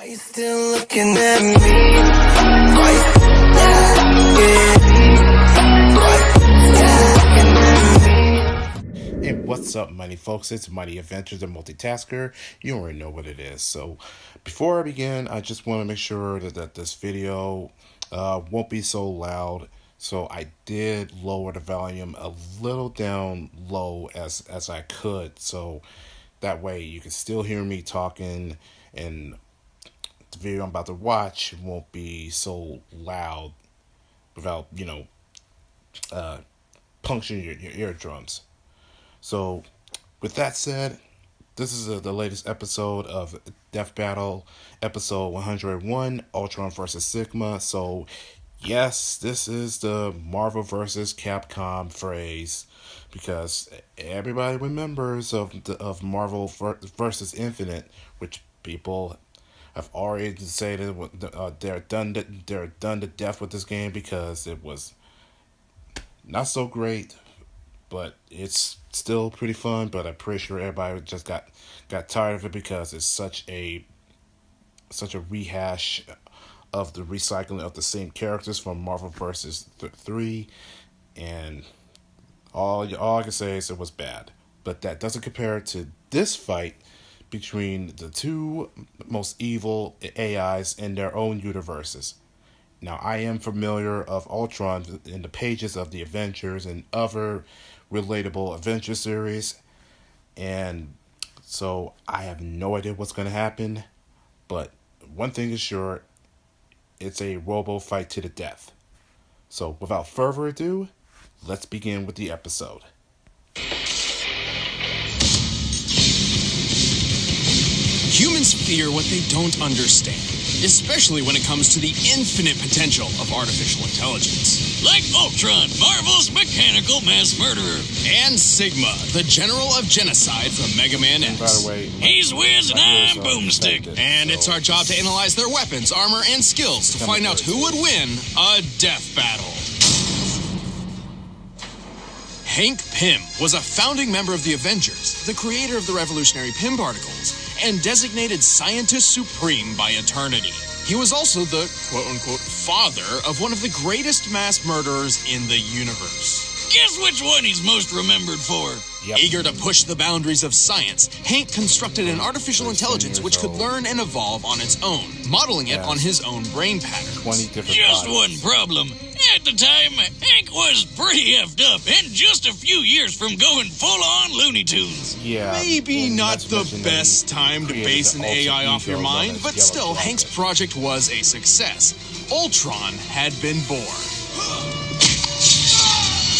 Are you still looking at me? Hey, what's up, mighty folks? It's Mighty Adventures, the multitasker. You already know what it is. So, before I begin, I just want to make sure that this video won't be so loud. So, I did lower the volume a little down low as I could. So, that way you can still hear me talking, and the video I'm about to watch won't be so loud without, puncturing your eardrums. So, with that said, this is the latest episode of DeathBattle, episode 101, Ultron vs. Sigma. So, yes, this is the Marvel vs. Capcom phrase, because everybody remembers of Marvel vs. Infinite, which people have already said they're done to death with this game because it was not so great. But it's still pretty fun. But I'm pretty sure everybody just got tired of it because it's such a rehash of the recycling of the same characters from Marvel vs. 3, and all I can say is it was bad. But that doesn't compare to this fight between the two most evil AIs in their own universes. Now, I am familiar of Ultron in the pages of the Avengers and other relatable adventure series, and so I have no idea what's going to happen, but one thing is sure, it's a robo fight to the death. So without further ado, let's begin with the episode. Humans fear what they don't understand, especially when it comes to the infinite potential of artificial intelligence. Like Ultron, Marvel's mechanical mass murderer. And Sigma, the general of genocide from Mega Man X. And by the way, He's Wiz and I'm Boomstick. And it's our job to analyze their weapons, armor, and skills to find out who would win a death battle. Hank Pym was a founding member of the Avengers, the creator of the revolutionary Pym particles, and designated Scientist Supreme by Eternity. He was also the quote-unquote father of one of the greatest mass murderers in the universe. Guess which one he's most remembered for? Yep. Eager to push the boundaries of science, Hank constructed an artificial intelligence which could learn and evolve on its own, modeling it on his own brain patterns. 20 different Just bodies. one problem. At the time, Hank was pretty effed up and just a few years from going full-on Looney Tunes. Yeah, Maybe and not not to the mention that best he time to created base the an alter AI off your ego known mind, as but Yellow still, Jacket. Hank's project was a success. Ultron had been born.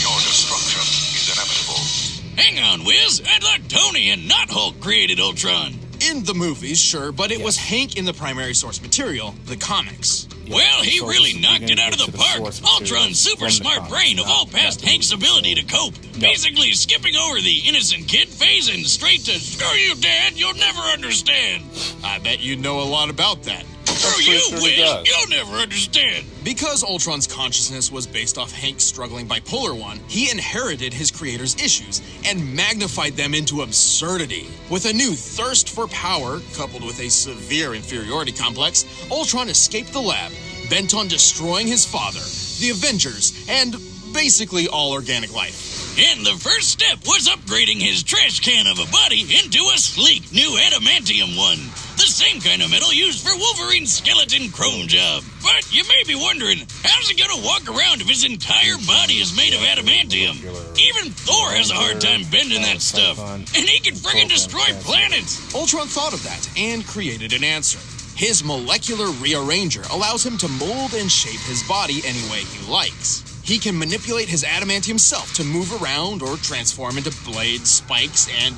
Your destruction is inevitable. Hang on, Wiz. I thought Tony and not Hulk created Ultron. In the movies, sure, but it was Hank in the primary source material, the comics. Well, he So really this is knocked it out of beginning the to park. source material Ultron's super from the smart comics, brain not evolved past the Hank's movie, ability so- to cope. Basically, skipping over the innocent kid phase and straight to, screw you, Dad, you'll never understand. I bet you know a lot about that. Screw pretty you, sure he Wiz, does. you'll never understand. Because Ultron's consciousness was based off Hank's struggling bipolar one, he inherited his creator's issues and magnified them into absurdity. With a new thirst for power, coupled with a severe inferiority complex, Ultron escaped the lab, bent on destroying his father, the Avengers, and basically all organic life. And the first step was upgrading his trash can of a body into a sleek new adamantium one. The same kind of metal used for Wolverine's skeleton chrome job. But you may be wondering, how's he gonna walk around if his entire body is made of adamantium? Even Thor has a hard time bending that stuff. And he can friggin' destroy planets. Ultron thought of that and created an answer. His molecular rearranger allows him to mold and shape his body any way he likes. He can manipulate his adamantium self to move around or transform into blades, spikes, and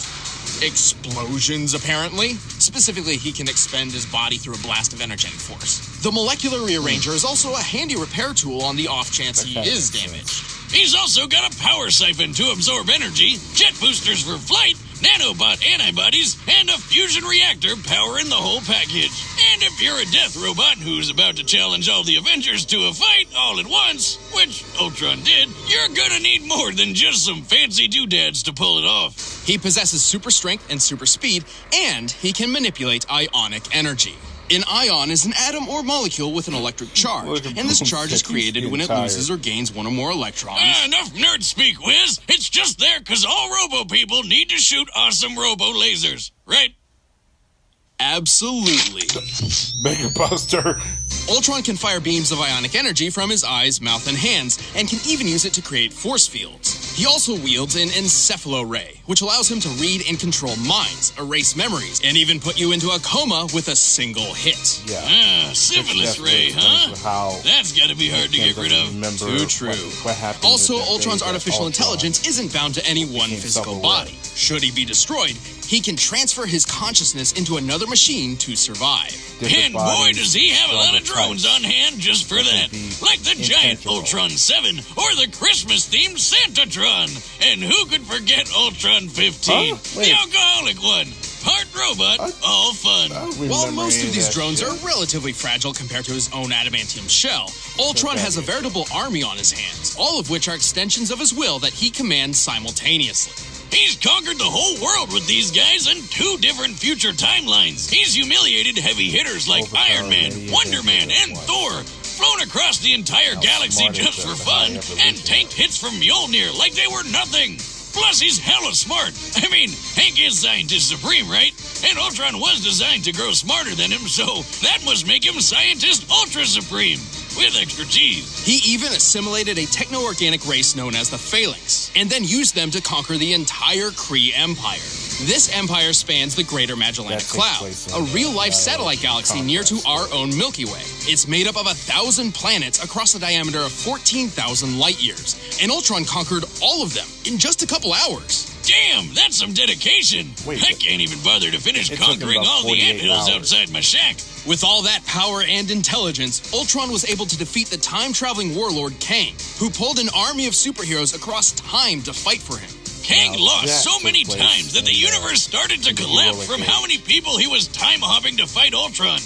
explosions, apparently. Specifically, he can expend his body through a blast of energetic force. The molecular rearranger is also a handy repair tool on the off chance he is damaged. He's also got a power siphon to absorb energy, jet boosters for flight, nanobot antibodies, and a fusion reactor powering the whole package. And if you're a death robot who's about to challenge all the Avengers to a fight all at once, which Ultron did, you're gonna need more than just some fancy doodads to pull it off. He possesses super strength and super speed, and he can manipulate ionic energy. An ion is an atom or molecule with an electric charge, and this charge is created when it loses or gains one or more electrons. Enough nerd speak, Wiz. It's just there because all robo people need to shoot awesome robo lasers, right? Absolutely. Mega Buster. Ultron can fire beams of ionic energy from his eyes, mouth, and hands, and can even use it to create force fields. He also wields an encephalo-ray, which allows him to read and control minds, erase memories, and even put you into a coma with a single hit. Yeah. Syphilis ray, huh? That's gotta be hard to get rid of. Too true. What happened Also, with the Ultron's day that artificial Ultron intelligence isn't bound to any one became physical self-aware. body. Should he be destroyed, he can transfer his consciousness into another machine to survive. And boy, does he have a lot of drones on hand just for that. Like the giant Ultron 7 or the Christmas-themed Santatron. And who could forget Ultron 15? The alcoholic one. Part robot, all fun. While most of these drones are relatively fragile compared to his own adamantium shell, Ultron has a veritable army on his hands, all of which are extensions of his will that he commands simultaneously. He's conquered the whole world with these guys in 2 different future timelines. He's humiliated heavy hitters like Iron Man, Wonder Man, and Thor, flown across the entire galaxy just for fun, and tanked hits from Mjolnir like they were nothing. Plus, he's hella smart. I mean, Hank is Scientist Supreme, right? And Ultron was designed to grow smarter than him, so that must make him Scientist Ultra Supreme, with expertise. He even assimilated a techno-organic race known as the Phalanx, and then used them to conquer the entire Kree Empire. This empire spans the Greater Magellanic Cloud, a real-life satellite galaxy near to our own Milky Way. It's made up of 1,000 planets across a diameter of 14,000 light-years, and Ultron conquered all of them in just a couple hours. Damn, that's some dedication. I can't even bother to finish conquering all the anthills outside my shack. With all that power and intelligence, Ultron was able to defeat the time-traveling warlord Kang, who pulled an army of superheroes across time to fight for him. Kang lost so many times that the universe started to collapse from how many people he was time-hopping to fight Ultron.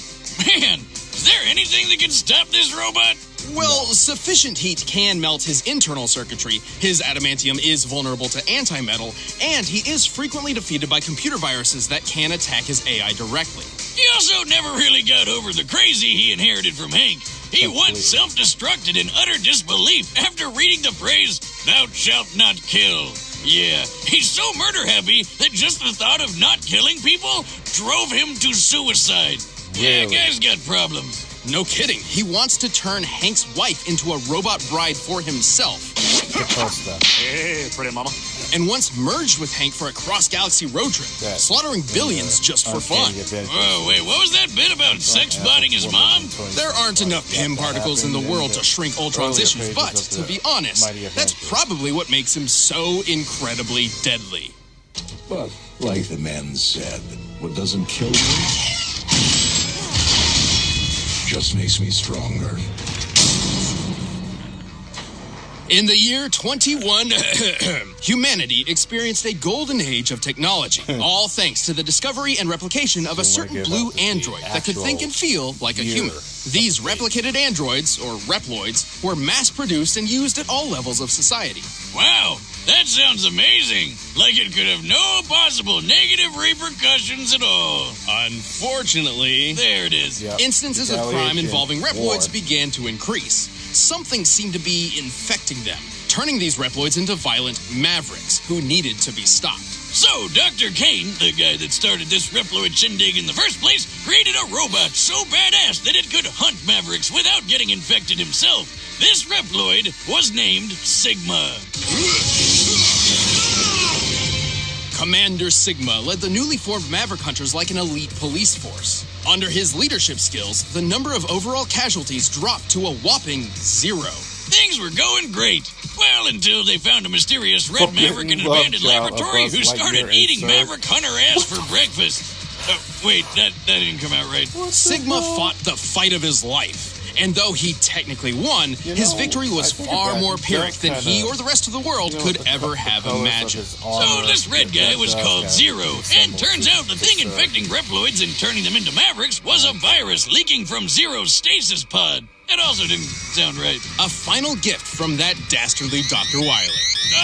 Man, is there anything that can stop this robot? Well, sufficient heat can melt his internal circuitry, his adamantium is vulnerable to antimetal, and he is frequently defeated by computer viruses that can attack his AI directly. He also never really got over the crazy he inherited from Hank. He once self-destructed in utter disbelief after reading the phrase, "Thou shalt not kill." Yeah, he's so murder-happy that just the thought of not killing people drove him to suicide. Yeah, guy's got problems. No kidding. He wants to turn Hank's wife into a robot bride for himself. Hey, pretty mama. And once merged with Hank for a cross-galaxy road trip, slaughtering billions just for fun. Whoa, wait, what was that bit about sex-botting his mom? There aren't enough PIM particles in the world to shrink Ultron's issues, but to be honest, that's probably what makes him so incredibly deadly. But, like the man said, what doesn't kill me just makes me stronger. In the year 21, humanity experienced a golden age of technology, all thanks to the discovery and replication of a certain blue android that could think and feel like a human. These replicated androids, or reploids, were mass-produced and used at all levels of society. Wow, that sounds amazing. Like it could have no possible negative repercussions at all. Unfortunately, there it is. Instances of crime involving reploids began to increase. Something seemed to be infecting them, turning these reploids into violent mavericks who needed to be stopped. So, Dr. Kane, the guy that started this reploid shindig in the first place, created a robot so badass that it could hunt mavericks without getting infected himself. This reploid was named Sigma. Commander Sigma led the newly formed Maverick Hunters like an elite police force. Under his leadership skills, the number of overall casualties dropped to a whopping 0. Things were going great. Well, until they found a mysterious red maverick in an abandoned laboratory who started eating Maverick Hunter ass for breakfast. Wait, that didn't come out right. Sigma fought the fight of his life. And though he technically won, his victory was far more Pyrrhic than he or the rest of the world could ever have imagined. So this red guy was called Zero, and turns out the thing infecting Reploids and turning them into Mavericks was a virus leaking from Zero's stasis pod. That also didn't sound right. A final gift from that dastardly Dr. Wily.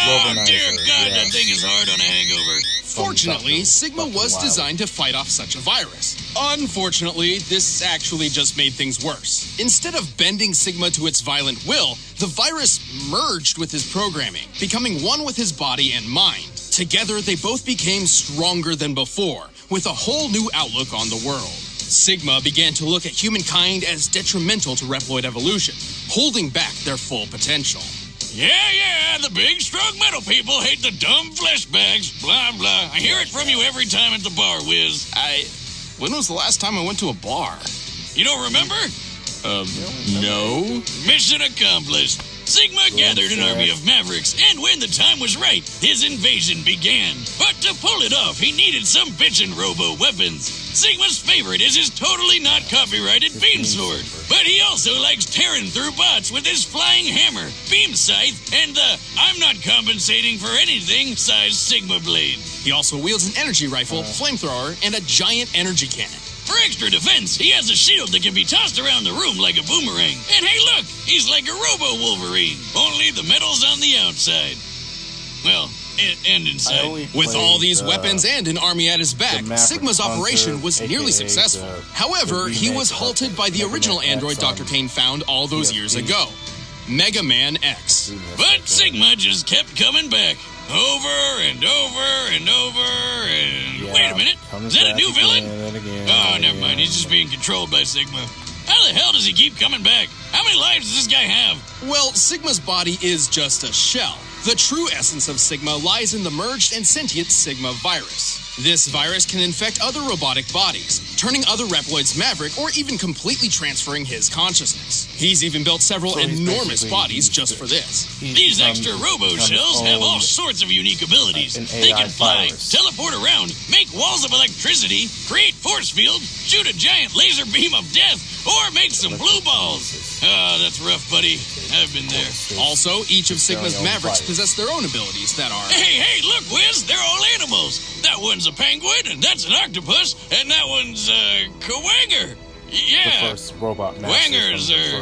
Oh, dear God, that thing is hard on a hangover. Fortunately, Sigma was designed to fight off such a virus. Unfortunately, this actually just made things worse. Instead of bending Sigma to its violent will, the virus merged with his programming, becoming one with his body and mind. Together, they both became stronger than before, with a whole new outlook on the world. Sigma began to look at humankind as detrimental to Reploid evolution, holding back their full potential. Yeah, the big, strong metal people hate the dumb flesh bags, blah, blah. I hear it from you every time at the bar, Wiz. When was the last time I went to a bar? You don't remember? No. Mission accomplished. Sigma gathered an army of mavericks, and when the time was right, his invasion began. But to pull it off, he needed some bitchin' robo-weapons. Sigma's favorite is his totally not copyrighted beam sword, but he also likes tearing through bots with his flying hammer, beam scythe, and the I'm not compensating for anything size Sigma blade. He also wields an energy rifle, flamethrower, and a giant energy cannon. For extra defense, he has a shield that can be tossed around the room like a boomerang. And hey, look, he's like a robo-Wolverine, only the metal's on the outside. Well, and inside. With all these weapons and an army at his back, Sigma's operation was nearly successful. However, he was halted by the original android Dr. Kane found all those years ago, Mega Man X. But Sigma just kept coming back. Over and over and over and... Wait a minute, is that a new villain? Oh, never mind, he's just being controlled by Sigma. How the hell does he keep coming back? How many lives does this guy have? Well, Sigma's body is just a shell. The true essence of Sigma lies in the merged and sentient Sigma virus. This virus can infect other robotic bodies, turning other Reploids maverick or even completely transferring his consciousness. He's even built several enormous bodies just for this. These extra robo-shells have all sorts of unique abilities. They can fly, teleport around, make walls of electricity, create force field, shoot a giant laser beam of death, or make some blue balls. Ah, that's rough, buddy. I've been there. Also, each of Sigma's mavericks possess their own abilities that are... Hey, look, Wiz, they're all animals. That one's a penguin, and that's an octopus, and that one's a Kawanger. Yeah. The first robot Wangers are...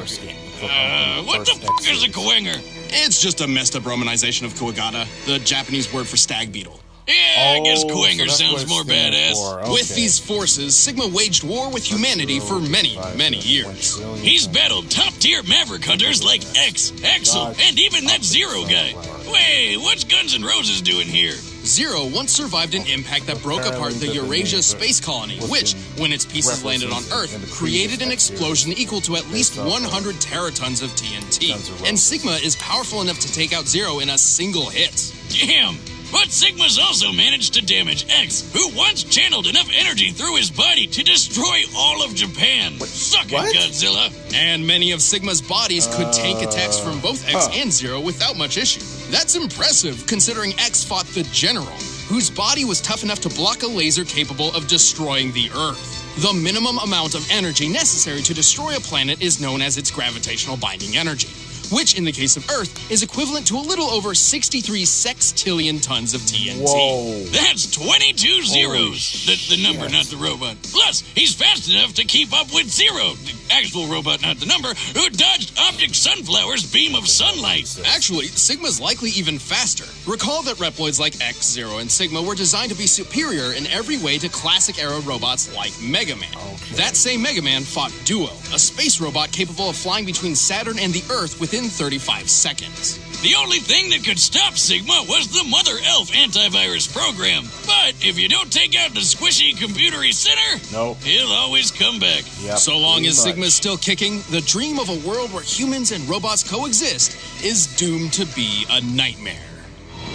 what the fuck is a Kawanger? It's just a messed up romanization of Kuwagata, the Japanese word for stag beetle. Yeah, I guess Kawanger sounds more badass. Okay. With these forces, Sigma waged war with humanity for many, many years. He's battled top-tier maverick hunters like X, Axel, and even that Zero guy. Wait, what's Guns N' Roses doing here? Zero once survived an impact that broke apart the Eurasia space colony, which, when its pieces landed on Earth, created an explosion equal to at least 100 teratons of TNT. And Sigma is powerful enough to take out Zero in a single hit. Damn! But Sigma's also managed to damage X, who once channeled enough energy through his body to destroy all of Japan. Suck it, Godzilla! And many of Sigma's bodies could tank attacks from both X and Zero without much issue. That's impressive, considering X fought the General, whose body was tough enough to block a laser capable of destroying the Earth. The minimum amount of energy necessary to destroy a planet is known as its gravitational binding energy, which, in the case of Earth, is equivalent to a little over 63 sextillion tons of TNT. Whoa. That's 22 zeros. The number, not the robot. Plus, he's fast enough to keep up with Zero, the actual robot, not the number, who dodged Optic Sunflower's beam of sunlight. Actually, Sigma's likely even faster. Recall that Reploids like X, Zero, and Sigma were designed to be superior in every way to classic-era robots like Mega Man. That same Mega Man fought Duo, a space robot capable of flying between Saturn and the Earth within 35 seconds. The only thing that could stop Sigma was the Mother Elf antivirus program. But if you don't take out the squishy computery center, he'll always come back. So long as Sigma's still kicking, the dream of a world where humans and robots coexist is doomed to be a nightmare.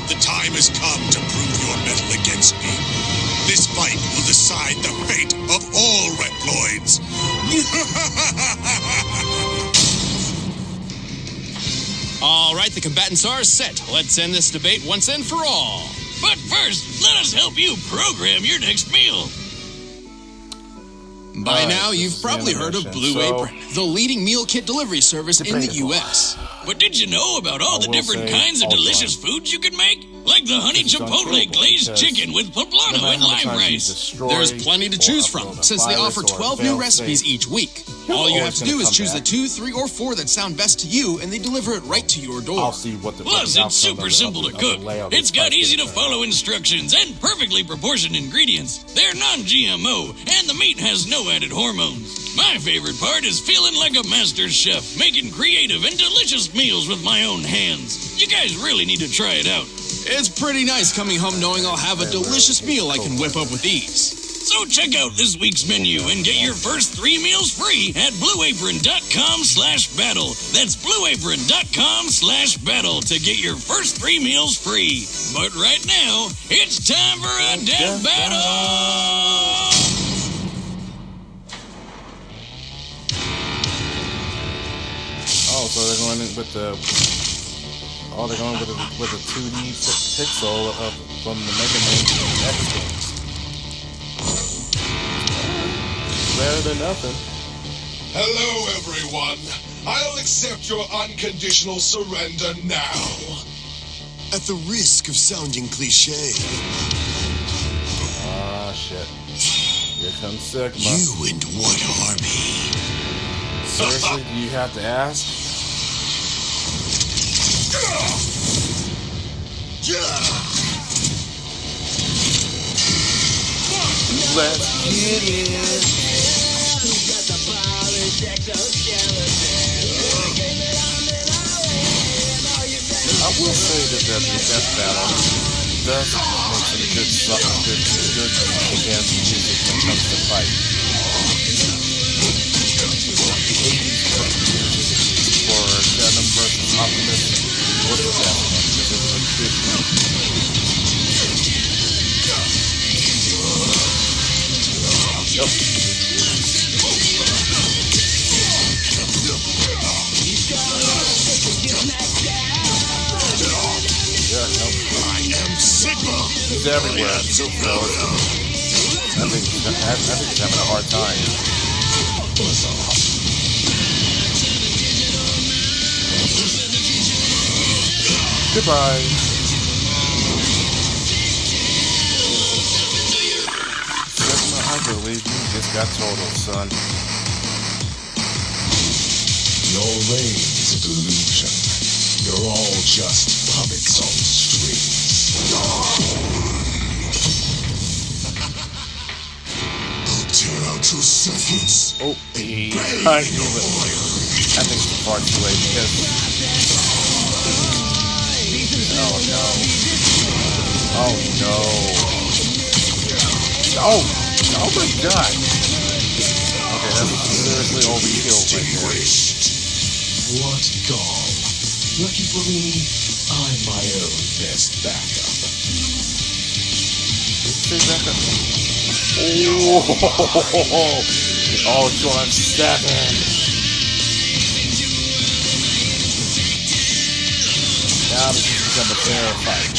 The time has come to prove your mettle against me. This fight will decide the fate of all Reploids. All right, the combatants are set. Let's end this debate once and for all. But first, let us help you program your next meal. By now, you've probably heard of Blue Apron, the leading meal kit delivery service in the U.S. But did you know about all the different kinds of delicious foods you can make? like the honey chipotle glazed chicken with poblano and lime rice. There's plenty to choose from, since they offer 12 new recipes each week. All you have to do is choose the 2, 3, or 4 that sound best to you, and they deliver it right to your door. I'll see what the Plus, it's super simple to cook. It's got easy-to-follow instructions and perfectly proportioned ingredients. They're non-GMO, and the meat has no added hormones. My favorite part is feeling like a master chef, making creative and delicious meals with my own hands. You guys really need to try it out. It's pretty nice coming home knowing I'll have a delicious meal I can whip up with ease. So check out this week's menu and get your first 3 meals free at blueapron.com/battle. That's blueapron.com/battle to get your first 3 meals free. But right now, it's time for a death battle! Oh, so they're going with the... Oh, they're going with a 2D pixel from the Mega Man X games. Better than nothing. Hello, everyone. I'll accept your unconditional surrender now. At the risk of sounding cliche. Ah, shit. Here comes Sigma. You and what army? Seriously, do you have to ask? Let's get it. I will say that the death battle does make some good dance music when it comes to fight. For Venom versus Optimus was the best one because it was a good I am Sigma. He's everywhere. So I think he's having a hard time. Goodbye. Sigma, I believe you just got total, son. Your reign is a delusion. You're all just puppets on strings. I'll tear out your surface. Oh, I knew it. I think it's far too late because... Oh, no. Oh, no. Oh, oh my God. Okay, that's seriously overkill right there. What gall. Lucky for me, I'm my own best backup. Say backup. Oh, Ultron 7. Now this has become a fair fight.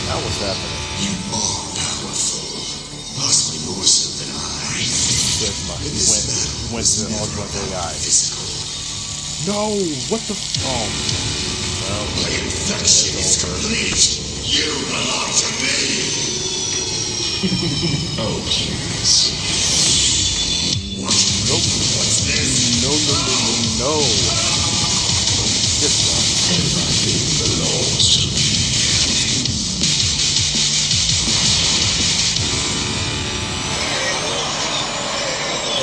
Now what's happening? You are powerful, possibly more so than I. Sigma, he went to Ultron's AI. No, what the? Oh, well, My infection is complete. You belong to me. Oh, please. nope. What's this? No. Get one. Everything belongs to me.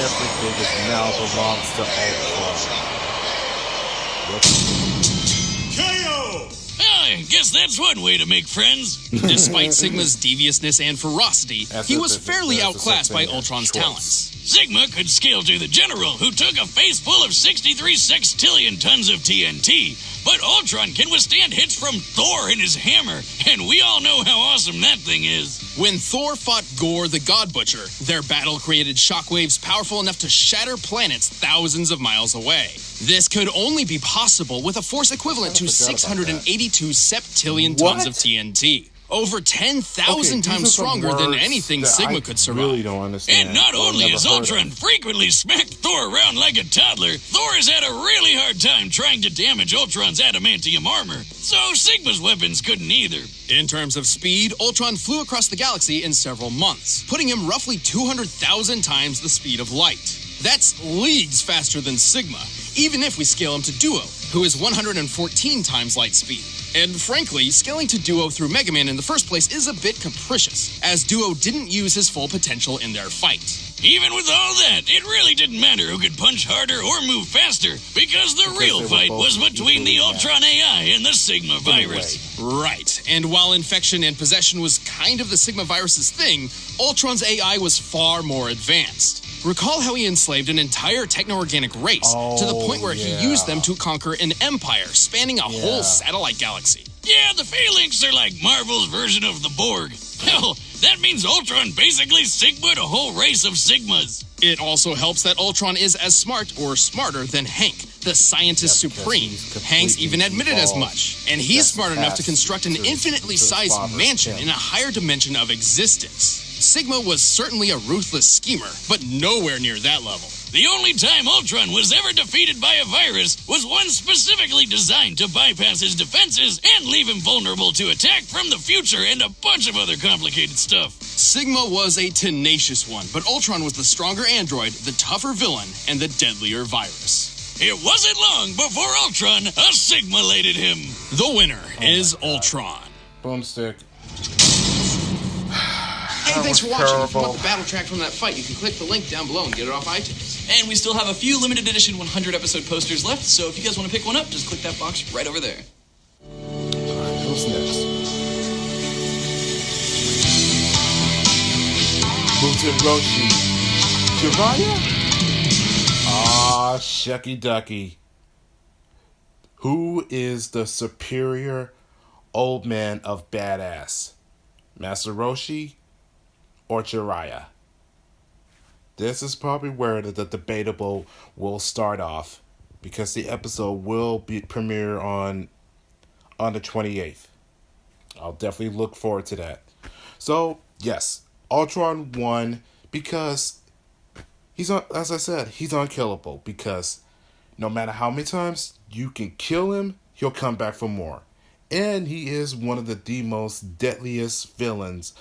Everything is now belongs to Ultron. I guess that's one way to make friends. Despite Sigma's deviousness and ferocity, he was fairly outclassed by Ultron's talents. Sigma could scale to the General, who took a face full of 63 sextillion tons of TNT. But Ultron can withstand hits from Thor and his hammer, and we all know how awesome that thing is. When Thor fought Gore the God Butcher, their battle created shockwaves powerful enough to shatter planets thousands of miles away. This could only be possible with a force equivalent to 682 septillion tons of TNT. over 10,000 times stronger than anything Sigma could survive. I really don't understand. And not only has Ultron frequently smacked Thor around like a toddler, Thor has had a really hard time trying to damage Ultron's adamantium armor, so Sigma's weapons couldn't either. In terms of speed, Ultron flew across the galaxy in several months, putting him roughly 200,000 times the speed of light. That's leagues faster than Sigma, even if we scale him to Duo, who is 114 times light speed. And frankly, scaling to Duo through Mega Man in the first place is a bit capricious, as Duo didn't use his full potential in their fight. Even with all that, it really didn't matter who could punch harder or move faster, because the real fight was between the Ultron AI and the Sigma virus. Right, and while infection and possession was kind of the Sigma virus's thing, Ultron's AI was far more advanced. Recall how he enslaved an entire techno-organic race to the point where he used them to conquer an empire spanning a whole satellite galaxy. Yeah, the Phalanx are like Marvel's version of the Borg. Hell, that means Ultron basically Sigma'd a whole race of Sigmas. It also helps that Ultron is as smart or smarter than Hank, the scientist supreme. Hank's even admitted as much. And he's smart enough to construct an infinitely sized mansion in a higher dimension of existence. Sigma was certainly a ruthless schemer, but nowhere near that level. The only time Ultron was ever defeated by a virus was one specifically designed to bypass his defenses and leave him vulnerable to attack from the future and a bunch of other complicated stuff. Sigma was a tenacious one, but Ultron was the stronger android, the tougher villain, and the deadlier virus. It wasn't long before Ultron assimilated him. The winner is Ultron. Boomstick. Hey, thanks for watching. If you want the battle track from that fight, you can click the link down below and get it off iTunes. And we still have a few limited edition 100 episode posters left, so if you guys want to pick one up, just click that box right over there. Alright, who's next? Mutant Roshi. Jiraiya? Ah, shucky ducky. Who is the superior old man of badass? Master Roshi or Jiraiya? This is probably where the debatable will start off, because the episode will be premiere on the 28th. I'll definitely look forward to that. So, yes, Ultron won because he's as I said, he's unkillable, because no matter how many times you can kill him, he'll come back for more. And he is one of the most deadliest villains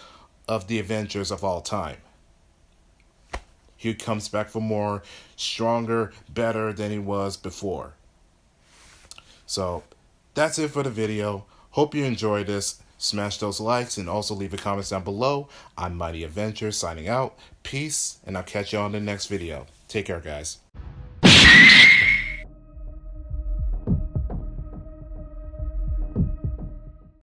of the Avengers of all time. He comes back for more, stronger, better than he was before. So, that's it for the video. Hope you enjoyed this. Smash those likes and also leave a comment down below. I'm Mighty Avenger signing out. Peace, and I'll catch you on the next video. Take care, guys.